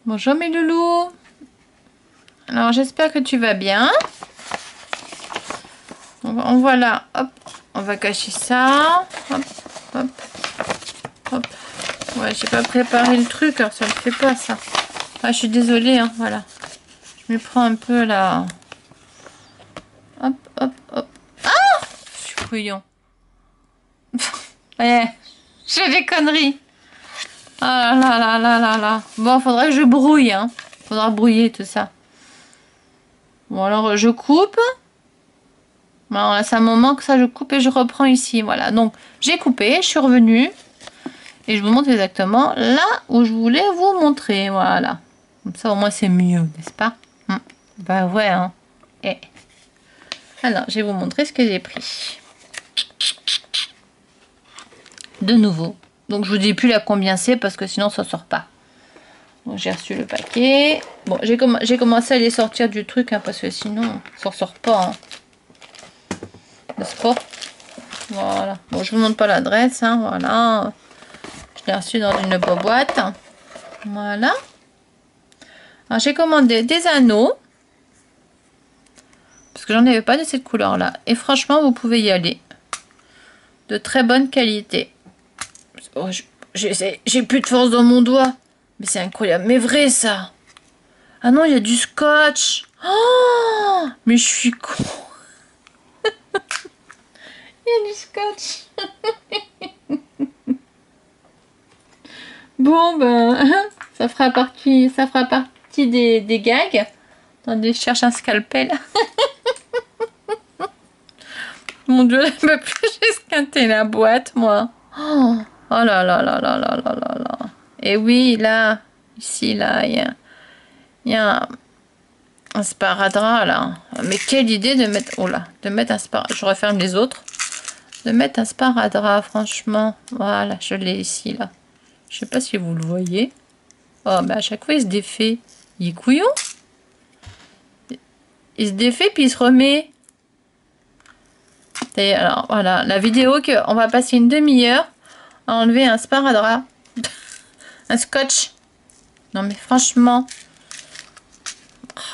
Bonjour mes loulous. Alors j'espère que tu vas bien. Voilà, hop, on va cacher ça. Hop, hop, hop. Ouais, j'ai pas préparé le truc, alors ça ne fait pas ça. Ah, je suis désolée, hein, voilà. Je me prends un peu là. Hop, hop, hop. Ah, je suis couillon. Ouais, je fais des conneries. Ah là là là là là. Bon, faudrait que je brouille, hein. Faudra brouiller tout ça. Bon, alors je coupe. Bon, là, c'est un moment que ça, je coupe et je reprends ici. Voilà, donc j'ai coupé, je suis revenue. Et je vous montre exactement là où je voulais vous montrer. Voilà. Comme ça, au moins, c'est mieux, n'est-ce pas? Bah ouais, hein. Et... alors, je vais vous montrer ce que j'ai pris. De nouveau. Donc, je vous dis plus là combien c'est parce que sinon, ça sort pas. Donc, j'ai reçu le paquet. Bon, j'ai commencé à les sortir du truc hein, parce que sinon, ça ressort pas. Hein. N'est-ce pas? Voilà. Bon, je vous montre pas l'adresse. Hein, voilà. Je l'ai reçu dans une boîte. Voilà. Alors, j'ai commandé des anneaux. Parce que j'en avais pas de cette couleur là. Et franchement, vous pouvez y aller. De très bonne qualité. Oh, j'ai plus de force dans mon doigt. Mais c'est incroyable. Mais vrai ça. Ah non, il y a du scotch. Oh, mais je suis con. Il y a du scotch. Bon, ben, ça fera partie des gags. Attendez, je cherche un scalpel. Mon Dieu, je ne peux plus esquinter la boîte, moi. Oh, oh là là là là là là là là. Et oui, là, ici, là, il y a un sparadrap, là. Mais quelle idée de mettre... oh là, de mettre un sparadrap. Je referme les autres. De mettre un sparadrap, franchement. Voilà, je l'ai ici, là. Je sais pas si vous le voyez. Oh, mais à chaque fois, il se défait. Il est couillon. Il se défait, puis il se remet. Et alors, voilà, la vidéo on va passer une demi-heure à enlever un sparadrap. Un scotch. Non, mais franchement...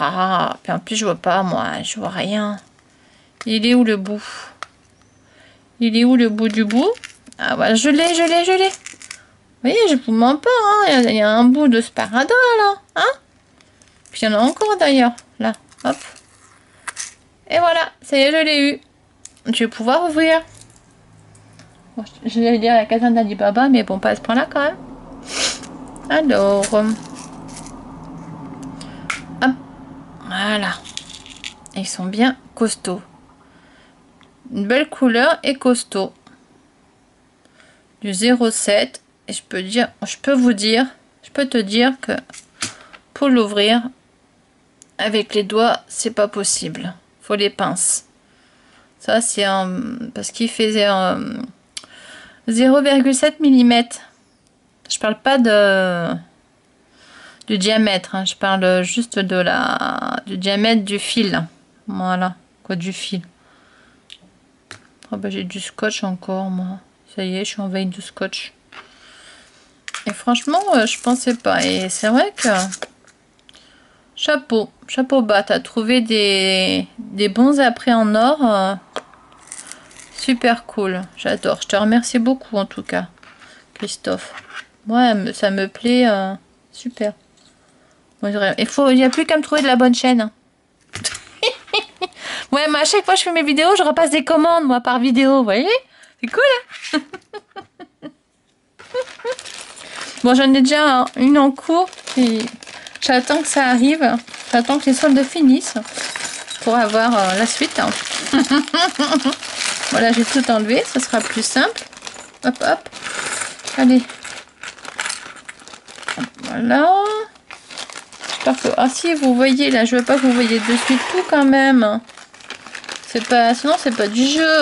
ah, puis en plus, je vois pas, moi. Je vois rien. Il est où le bout? Il est où le bout du bout? Ah, voilà, je l'ai. Vous voyez, je vous mens pas, hein. Il y a un bout de sparadrap, là. Hein? Puis il y en a encore, d'ailleurs. Là, hop. Et voilà, ça y est, je l'ai eu. Je vais pouvoir ouvrir. Bon, je vais dire la caserne d'Alibaba, mais bon, pas à ce point-là, quand même. Alors... hop. Voilà. Ils sont bien costauds. Une belle couleur et costaud. Du 0,7. Et je peux te dire que pour l'ouvrir avec les doigts, c'est pas possible. Faut les pinces. Ça, c'est parce qu'il faisait 0,7 mm. Je parle pas du diamètre. Hein. Je parle juste du diamètre du fil. Voilà. Quoi, du fil. Oh bah, j'ai du scotch encore, moi. Ça y est, je suis envahie de scotch. Et franchement, je pensais pas. Et c'est vrai que... chapeau bas. T'as trouvé des bons apprêts en or. Super cool. J'adore. Je te remercie beaucoup, en tout cas, Christophe. Ouais, ça me plaît. Super. Bon, il n'y a plus qu'à me trouver de la bonne chaîne. Hein. Ouais, mais à chaque fois que je fais mes vidéos, je repasse des commandes, moi, par vidéo. Vous voyez? C'est cool, hein. Bon, j'en ai déjà une en cours. J'attends que ça arrive. J'attends que les soldes finissent pour avoir la suite. Voilà, j'ai tout enlevé. Ça sera plus simple. Hop, hop. Allez. Voilà. J'espère que... ah si, vous voyez, là, je veux pas que vous voyez de suite tout quand même. C'est pas... sinon, c'est pas du jeu.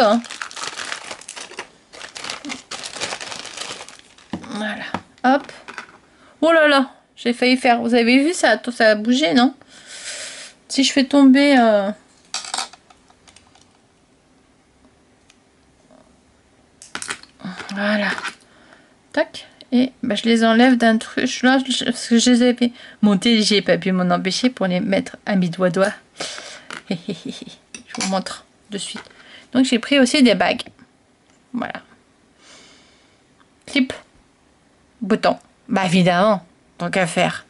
Voilà. Hop. Oh là là. J'ai failli faire... vous avez vu, ça a bougé, non? Si je fais tomber... voilà. Tac. Et bah, je les enlève d'un truc là, parce que je les avais montés, j'ai pas pu m'en empêcher pour les mettre à mes doigts. Je vous montre de suite. Donc j'ai pris aussi des bagues. Voilà. Clip. Bouton. Bah évidemment, tant qu'à faire.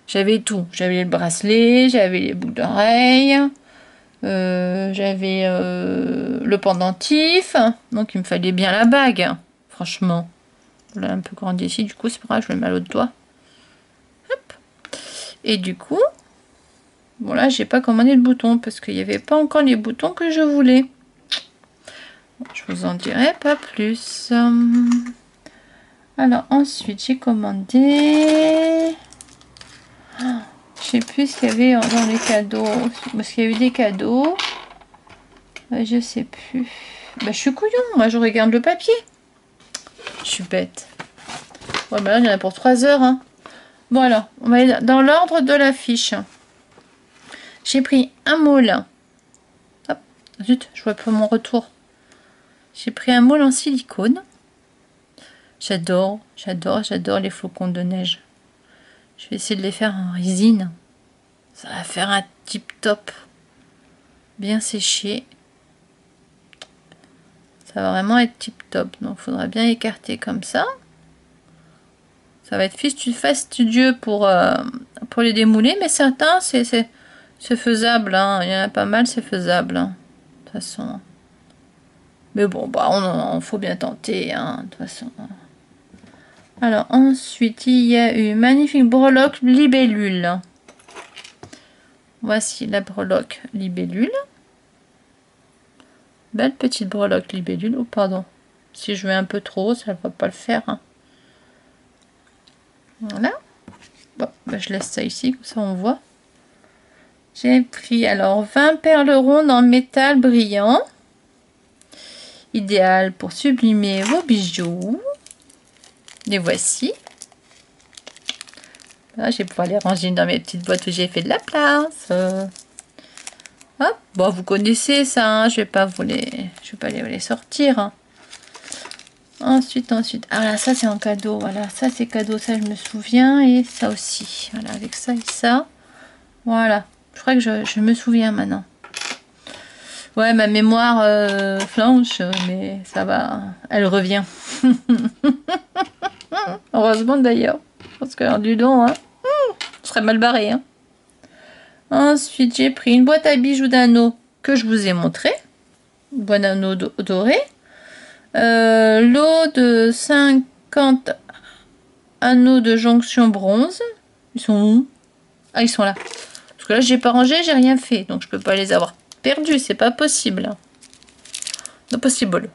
J'avais tout. J'avais le bracelet, j'avais les boucles d'oreilles, j'avais le pendentif. Donc il me fallait bien la bague. Franchement. Là, un peu grandi ici, du coup c'est pas grave, je le mets à l'autre doigt. Hop. Et du coup, bon là j'ai pas commandé le bouton parce qu'il n'y avait pas encore les boutons que je voulais. Je vous en dirai pas plus. Alors ensuite j'ai commandé... Je sais plus ce qu'il y avait dans les cadeaux. Parce qu'il y a eu des cadeaux. Je sais plus. Bah je suis couillon, moi je regarde le papier. Je suis bête. Ouais bah là il y en a pour 3 heures. Hein. Bon alors, on va aller dans l'ordre de la fiche. J'ai pris un moule. Hop, zut, je vois pas mon retour. J'ai pris un moule en silicone. J'adore les flocons de neige. Je vais essayer de les faire en résine. Ça va faire un tip top. Bien séché. Ça va vraiment être tip top. Donc il faudra bien écarter comme ça. Ça va être fastidieux pour les démouler. Mais certains, c'est faisable. Hein. Il y en a pas mal, c'est faisable. Hein. De toute façon. Mais bon, bah, on faut bien tenter. Hein, de toute façon. Alors ensuite, il y a une magnifique breloque libellule. Voici la breloque libellule. Belle petite breloque libellule. Oh pardon. Si je mets un peu trop, ça ne va pas le faire. Hein. Voilà. Bon, bah, je laisse ça ici, comme ça on voit. J'ai pris alors 20 perles rondes en métal brillant. Idéal pour sublimer vos bijoux. Les voici. Là, je vais pouvoir les ranger dans mes petites boîtes où j'ai fait de la place. Hop. Bon, vous connaissez ça, hein. Je vais pas les sortir. Hein. Ensuite. Ah là, ça c'est en cadeau. Voilà, ça c'est cadeau, ça je me souviens. Et ça aussi. Voilà, avec ça et ça. Voilà. Je crois que je me souviens maintenant. Ouais, ma mémoire flanche, mais ça va. Elle revient. Heureusement d'ailleurs. Parce que du don, hein, je serais mal barré. Hein. Ensuite, j'ai pris une boîte à bijoux d'anneaux que je vous ai montré. Une boîte d'anneaux doré. Lot de 50 anneaux de jonction bronze. Ils sont où? Ah, ils sont là. Parce que là, j'ai pas rangé, j'ai rien fait. Donc, je peux pas les avoir perdus. C'est pas possible. Non possible.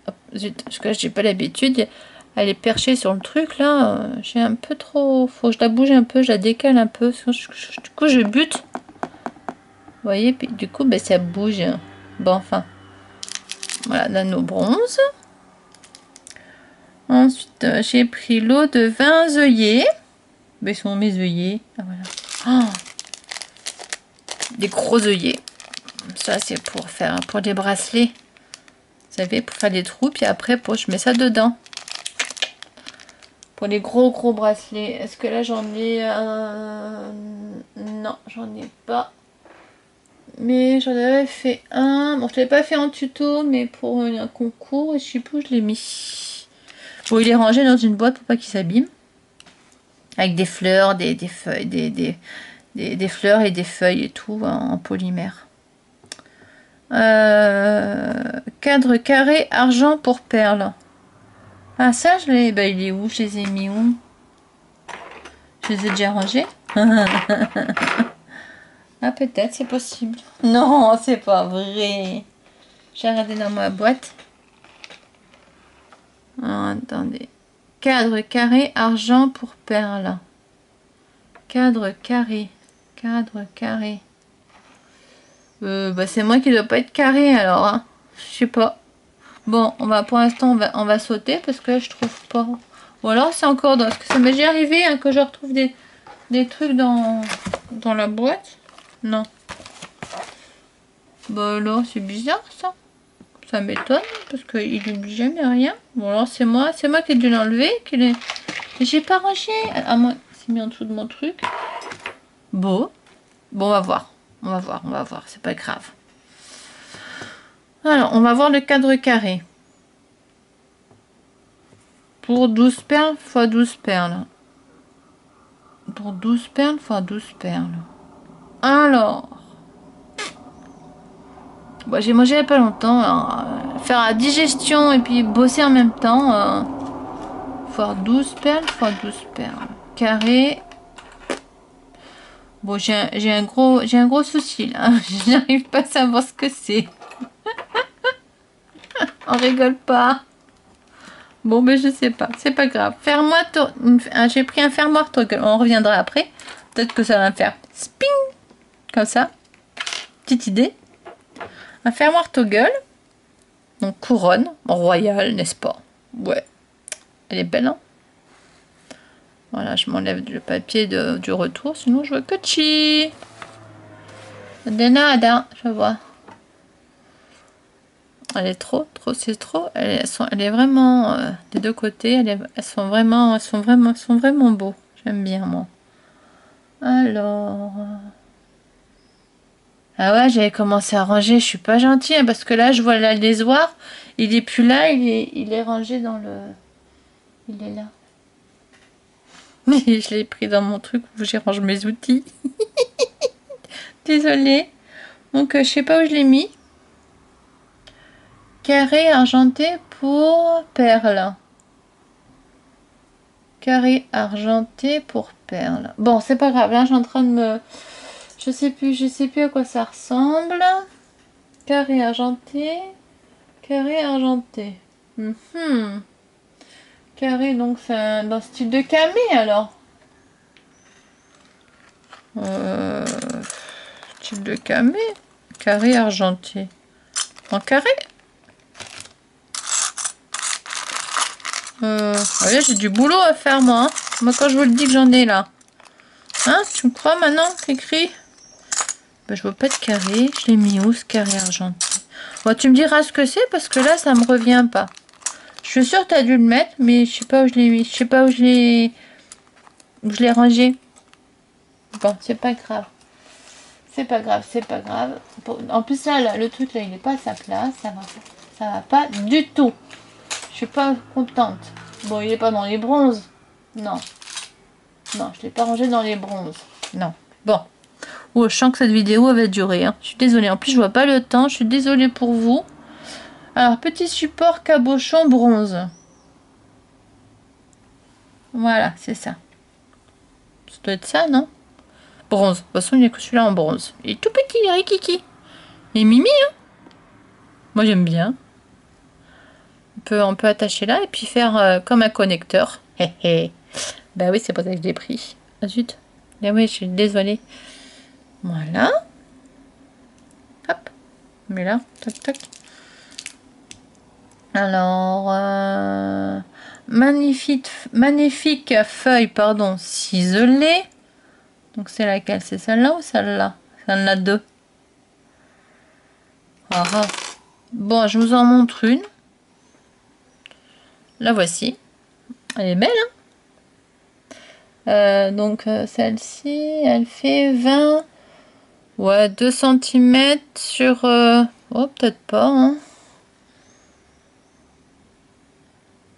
Hop, zut, parce que là, j'ai pas l'habitude. Elle est perchée sur le truc là, j'ai un peu trop, faut que je la bouge un peu, je la décale un peu, du coup je bute. Vous voyez, puis du coup ben, ça bouge. Bon enfin, voilà, l'anneau bronze. Ensuite j'ai pris l'eau de 20 œillets. Ben, sont mes œillets. Ah, voilà. Oh, des gros œillets. Ça c'est pour faire pour des bracelets. Vous savez, pour faire des trous, puis après je mets ça dedans. Pour les gros bracelets. Est-ce que là j'en ai non, j'en ai pas. Mais j'en avais fait un. Bon, je l'avais pas fait en tuto, mais pour un concours, et je sais plus où je l'ai mis. Bon, il est rangé dans une boîte pour pas qu'il s'abîme. Avec des fleurs, des feuilles, des fleurs et des feuilles et tout en polymère. Cadre carré argent pour perles. Ah ça je l'ai, bah il est où? Je les ai mis où? Je les ai déjà rangés. Ah peut-être, c'est possible. Non, c'est pas vrai. J'ai regardé dans ma boîte. Oh, attendez. Cadre carré argent pour perles. Cadre carré. Bah c'est moi qui dois pas être carré alors. Hein. Je sais pas. Bon, pour l'instant, on va sauter parce que je trouve pas. Ou alors c'est encore dans... Parce que ça m'est déjà arrivé hein, que je retrouve des trucs dans la boîte. Non. Bah là, c'est bizarre ça. Ça m'étonne parce qu'il n'oublie jamais rien. Bon alors c'est moi qui ai dû l'enlever. J'ai pas rangé. Ah moi, c'est mis en dessous de mon truc. Bon, on va voir. On va voir. C'est pas grave. Alors, on va voir le cadre carré. Pour 12 perles x 12 perles. Pour 12 perles x 12 perles. Alors. Bon, j'ai mangé il n'y a pas longtemps. Alors, faire la digestion et puis bosser en même temps. Faire 12 perles x 12 perles. Carré. Bon, j'ai un gros souci là. Je n'arrive pas à savoir ce que c'est. On rigole pas. Bon, ben je sais pas. C'est pas grave. Fermoir. J'ai pris un fermoir toggle. On reviendra après. Peut-être que ça va me faire sping. Comme ça. Petite idée. Un fermoir toggle. Donc couronne. Royale, n'est-ce pas? Ouais. Elle est belle, hein? Voilà, je m'enlève le papier du retour. Sinon, je vois que chi. De nada, je vois. Elle est trop, c'est trop. Elle est vraiment des deux côtés. Elles sont vraiment beaux. J'aime bien moi. Alors, ah ouais, j'avais commencé à ranger. Je suis pas gentille hein, parce que là, je vois la lésoir. Il est plus là. Il est rangé dans le. Il est là. Mais je l'ai pris dans mon truc où j'y range mes outils. Désolée. Donc, je sais pas où je l'ai mis. Carré argenté pour perles. Carré argenté pour perles. Bon, c'est pas grave. Là, je suis en train de me... Je sais plus à quoi ça ressemble. Carré argenté. Carré argenté. Carré, donc c'est dans style de camé alors. Style de camé. Carré argenté. En carré. Voyez, j'ai du boulot à faire moi. Hein. Moi quand je vous le dis que j'en ai là. Hein, tu me crois maintenant, écrit? Ben, je vois pas de carré. Je l'ai mis où ce carré argenté? Bon, tu me diras ce que c'est parce que là ça me revient pas. Je suis sûre que tu as dû le mettre, mais je sais pas où je l'ai mis. Je sais pas où je l'ai rangé. Bon, c'est pas grave. C'est pas grave. En plus là, le truc là, il est pas à sa place. Ça va pas du tout. Je suis pas contente. Bon, il est pas dans les bronzes. Non. Non, je l'ai pas rangé dans les bronzes. Non. Bon. Oh, je sens que cette vidéo elle va durer. Hein. Je suis désolée. En plus, je vois pas le temps. Je suis désolée pour vous. Alors, petit support cabochon bronze. Voilà, c'est ça. Ça doit être ça, non? Bronze. De toute façon, il n'y a que celui-là en bronze. Il est tout petit, il est rikiki. Il est mimi, hein? Moi, j'aime bien. On peut attacher là et puis faire comme un connecteur. Bah oui, c'est pour ça que je l'ai pris. Ah zut. Ah oui, je suis désolée. Voilà. Hop. Mais là, tac, tac. Alors, magnifique feuille, pardon, ciselée. Donc c'est laquelle? C'est celle-là ou celle-là? Celle-là 2. Ah, ah. Bon, je vous en montre une. La voici. Elle est belle, hein? Donc celle-ci, elle fait 20... Ouais, 2 cm sur... Oh, peut-être pas, hein.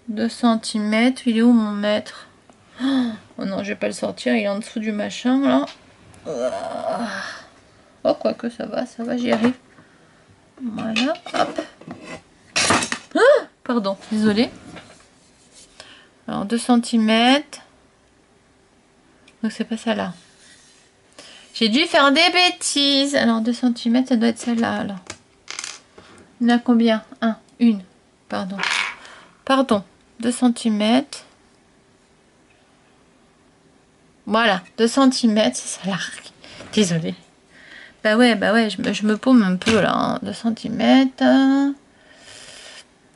2 cm. Il est où mon mètre? Oh non, je vais pas le sortir. Il est en dessous du machin, là. Oh, quoique, ça va, j'y arrive. Voilà, hop. Ah, pardon, désolée. Alors, 2 cm. Donc, c'est pas ça là. J'ai dû faire des bêtises. Alors, 2 cm, ça doit être celle-là, alors. Il y en a combien? Une. Pardon. Pardon. 2 cm. Voilà, 2 cm, c'est ça large. Désolée. Bah ouais, je me paume un peu là. Hein. 2 cm.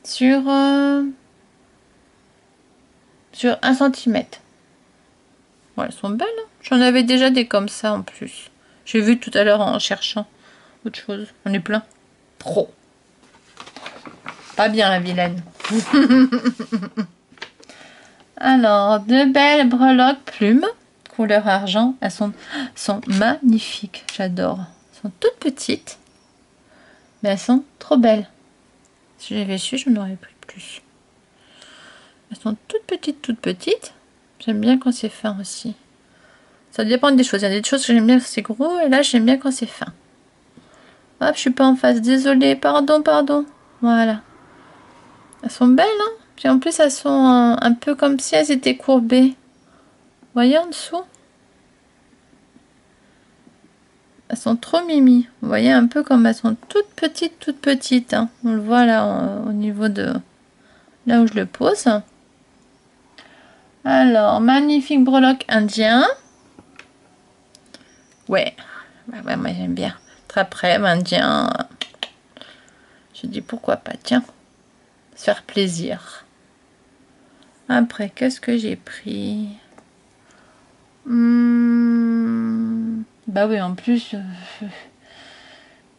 Sur 1 cm. Ouais, elles sont belles. Hein. J'en avais déjà des comme ça en plus. J'ai vu tout à l'heure en cherchant autre chose. On est plein. Trop. Pas bien la vilaine. Alors, de belles breloques plumes, couleur argent. Elles sont magnifiques, j'adore. Elles sont toutes petites, mais elles sont trop belles. Si j'avais su, j'en aurais pris plus. Elles sont toutes petites. J'aime bien quand c'est fin aussi. Ça dépend des choses. Il y a des choses que j'aime bien quand c'est gros, et là, j'aime bien quand c'est fin. Hop, je suis pas en face. Désolée, pardon. Voilà. Elles sont belles, hein. Puis en plus, elles sont un peu comme si elles étaient courbées. Vous voyez en dessous? Elles sont trop mimi. Vous voyez un peu comme elles sont toutes petites. Hein. On le voit là au niveau de là où je le pose. Alors, magnifique breloque indien. Ouais, ouais moi j'aime bien. Après, indien. Je dis pourquoi pas, tiens. Se faire plaisir. Après, qu'est-ce que j'ai pris? Bah oui, en plus,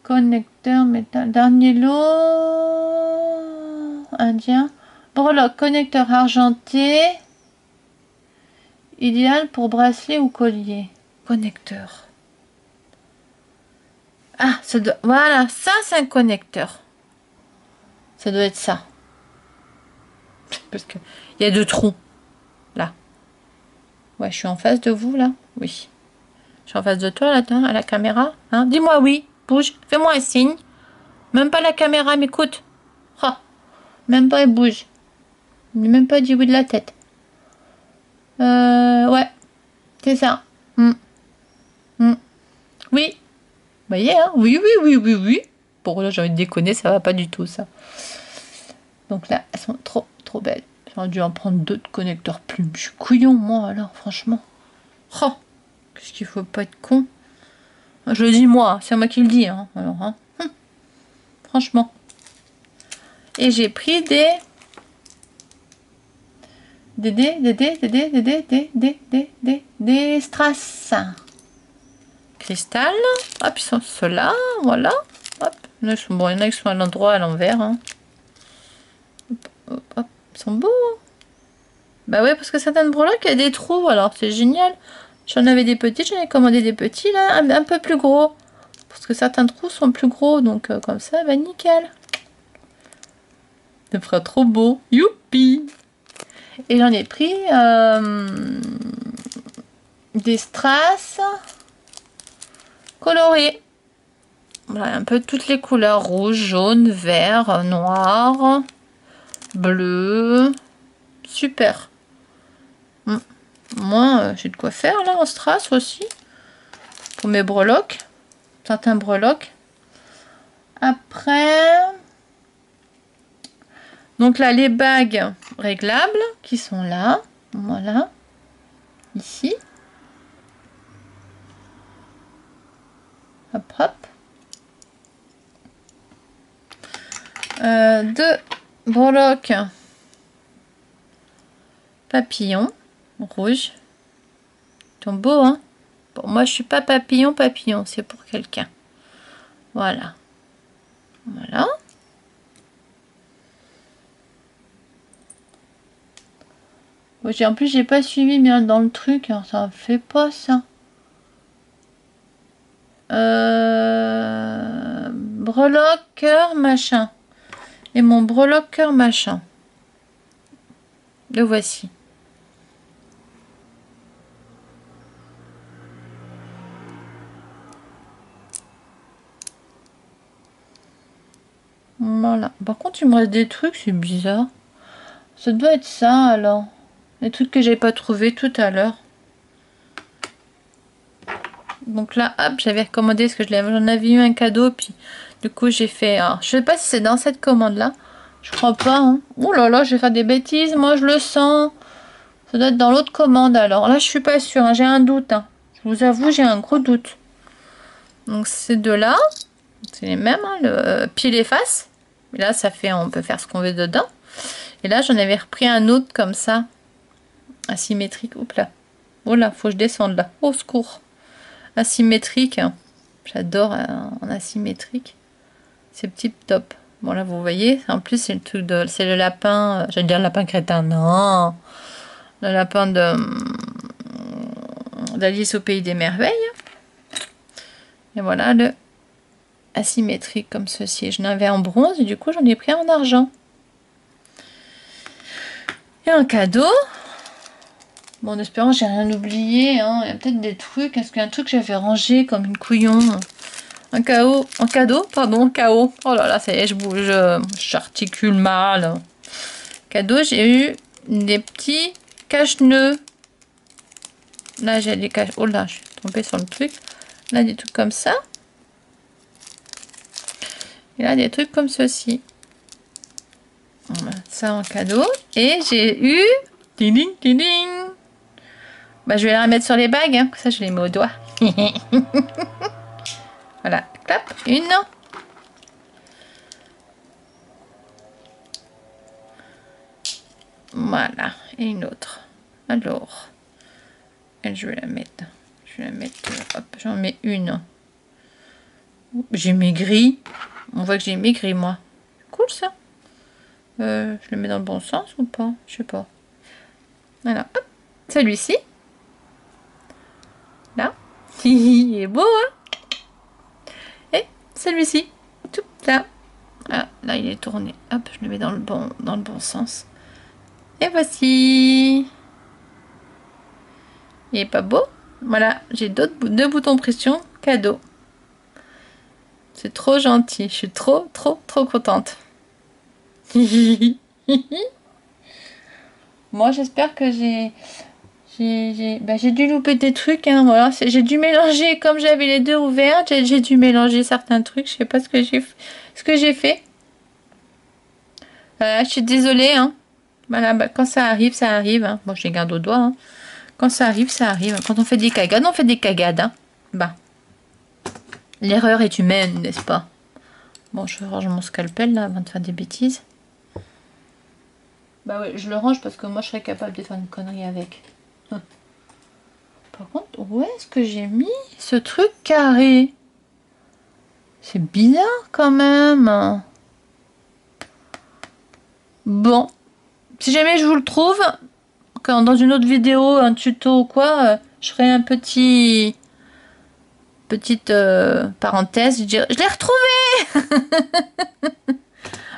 connecteur métal, dernier lot, indien, breloque, connecteur argenté, idéal pour bracelet ou collier. Connecteur. Ah, voilà, ça c'est un connecteur. Ça doit être ça. Parce que il y a 2 trous, là. Ouais, je suis en face de vous, là. Oui. Je suis en face de toi, là, à la caméra. Hein? Dis-moi oui. Bouge. Fais-moi un signe. Même pas la caméra m'écoute. Oh. Même pas elle bouge. Il n'est même pas dit oui de la tête. Ouais. C'est ça. Oui. Vous voyez, hein? Oui. Bon, là, j'ai envie de déconner. Ça va pas du tout, ça. Donc là, elles sont trop belles. J'aurais dû en prendre d'autres connecteurs plumes. Je suis couillon, moi, alors, franchement. Oh. Qu'est-ce qu'il faut pas être con. Je le dis moi, c'est moi qui le dis. Hein. Alors, hein. Franchement. Et j'ai pris des strass. Cristal. Hop, ils sont ceux-là. Voilà. Hop. Là, bon, il y en a qui sont à l'endroit, à l'envers. Hein. Hop. Ils sont beaux. Hein. Bah ouais, parce que certaines breloques, il y a des trous. Alors, c'est génial. J'en avais des petits, j'en ai commandé des petits, là, un peu plus gros. Parce que certains trous sont plus gros, donc comme ça, bah nickel. Ça fera trop beau. Youpi! Et j'en ai pris des strass colorés. Voilà, un peu toutes les couleurs. Rouge, jaune, vert, noir, bleu. Super. Moi, j'ai de quoi faire là en strass aussi. Pour mes breloques. Certains breloques. Après... Donc là, les bagues réglables qui sont là. Voilà. Ici. Hop, hop. 2 breloques papillons rouge. Ils sont beaux, hein. Pour moi, je suis pas papillon, c'est pour quelqu'un. Voilà. Voilà. En plus, j'ai pas suivi bien dans le truc. Hein. Ça fait pas ça. Breloque cœur machin. Et mon breloque cœur machin. Le voici. Voilà. Par contre, il me reste des trucs, c'est bizarre. Ça doit être ça alors. Les trucs que j'ai pas trouvé tout à l'heure. Donc là, hop, j'avais recommandé parce que j'en avais eu un cadeau, puis du coup j'ai fait. Alors, je sais pas si c'est dans cette commande là. Je crois pas. Hein. Oh là là, je vais faire des bêtises. Moi, je le sens. Ça doit être dans l'autre commande. Alors là, je suis pas sûre. Hein. J'ai un doute. Hein. Je vous avoue, j'ai un gros doute. Donc ces deux-là, c'est les mêmes. Hein, le pied et face. Mais là, ça fait, on peut faire ce qu'on veut dedans. Et là, j'en avais repris un autre comme ça, asymétrique. Oups là. Oh là, faut que je descende là. Au secours. Asymétrique. J'adore en asymétrique. C'est petit top. Bon là vous voyez, en plus c'est le truc de, c'est le lapin, j'allais dire le lapin crétin, non, le lapin de d'Alice au pays des merveilles. Et voilà le asymétrique comme ceci. Je n'avais en bronze et du coup j'en ai pris en argent. Et un cadeau. Bon, en espérant que j'ai rien oublié, hein. Il y a peut-être des trucs. Est-ce qu'il y a un truc que j'avais rangé comme une couillon? Un cadeau, pardon, KO. Oh là là, ça y est, je bouge, j'articule mal. Cadeau, j'ai eu des petits cache-nœuds. Là, j'ai des cache... Oh là, je suis tombée sur le truc. Là, des trucs comme ça. Et là, des trucs comme ceci. Voilà, ça en cadeau. Et j'ai eu... Ding, ding, ding, ding. Bah, je vais la remettre sur les bagues. Hein. Ça, je les mets au doigt. Voilà, clap, une. Voilà, et une autre. Alors, et je vais la mettre. Je vais la mettre. Hop, j'en mets une. J'ai maigri. On voit que j'ai maigri, moi. Cool, ça. Je le mets dans le bon sens ou pas? Je sais pas. Voilà, hop. Celui-ci. Là. Il est beau, hein? Et celui-ci. Tout là. Ah, là, il est tourné. Hop, je le mets dans le bon sens. Et voici. Il est pas beau? Voilà, j'ai deux boutons pression cadeau. C'est trop gentil. Je suis trop contente. Moi, j'espère que j'ai dû louper des trucs. Hein, voilà. J'ai dû mélanger, comme j'avais les deux ouvertes, j'ai dû mélanger certains trucs. Je sais pas ce que j'ai fait. Voilà, je suis désolée. Hein. Voilà, bah, quand ça arrive, ça arrive. Hein. Bon, je les garde au doigt. Hein. Quand ça arrive, ça arrive. Quand on fait des cagades, on fait des cagades. Hein. Bah, l'erreur est humaine, n'est-ce pas? Bon, je range mon scalpel là avant de faire des bêtises. Bah oui, je le range parce que moi je serais capable de faire une connerie avec. Par contre, où est-ce que j'ai mis ce truc carré? C'est bizarre quand même. Bon, si jamais je vous le trouve, quand dans une autre vidéo, un tuto ou quoi, je ferai un petite parenthèse. Je dirais, je l'ai retrouvé.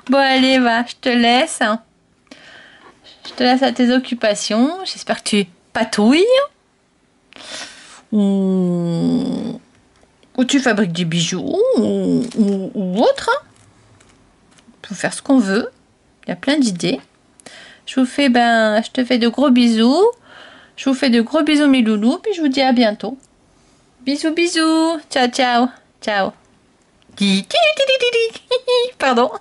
Bon allez, va, je te laisse. Je te laisse à tes occupations. J'espère que tu patouilles. Ou tu fabriques des bijoux. Ou autre. On peut faire ce qu'on veut. Il y a plein d'idées. Je te fais de gros bisous. Je vous fais de gros bisous mes loulous. Puis je vous dis à bientôt. Bisous, bisous. Ciao, ciao. Ciao. Pardon.